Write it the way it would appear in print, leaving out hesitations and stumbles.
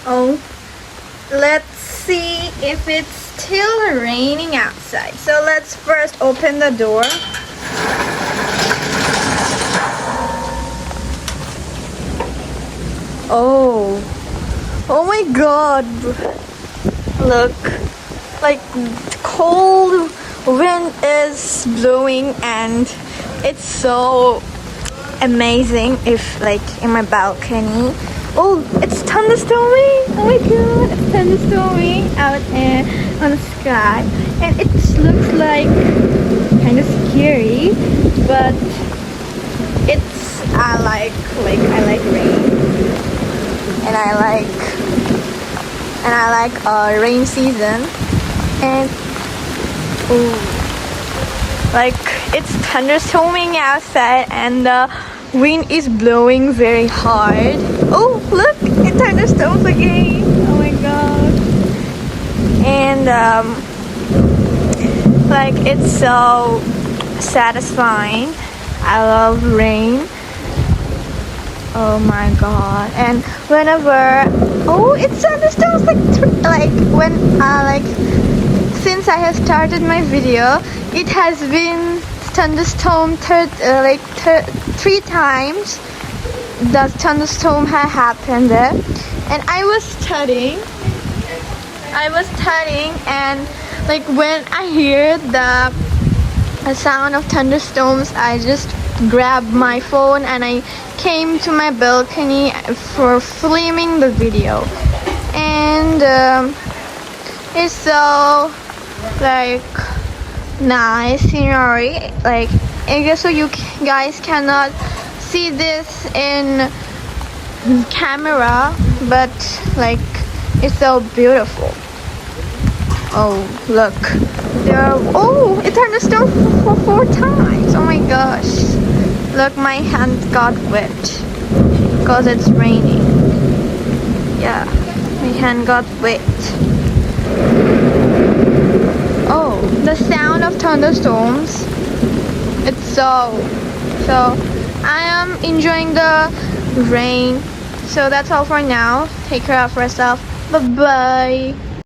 Oh, let's see if it's still raining outside. So let's first open the door. Oh my god. Look, like cold wind is blowing and it's so amazing if like in my balcony. Oh, it's thunderstorming. Oh my god, it's thunderstorming out there on the sky. And it looks like kind of scary, but I like rain. And I like rain season. And like it's thunderstorming outside and the wind is blowing very hard. Oh look, it thunderstorms again. Oh my god. And like it's so satisfying. I love rain. Oh my god. And whenever it thunderstorms like when since I have started my video, it has been thunderstorm 3 times. The thunderstorm had happened there, and I was studying and like when I hear the sound of thunderstorms, I just grabbed my phone and I came to my balcony for filming the video. And it's so like nice scenery. Like I guess so you guys cannot see this in camera, but like it's so beautiful. Oh look, it thunderstormed for 4 times. Oh my gosh, look, my hand got wet because it's raining. Yeah, my hand got wet. Oh, the sound of thunderstorms. It's so I am enjoying the rain. So that's all for now. Take care of yourself. Bye bye.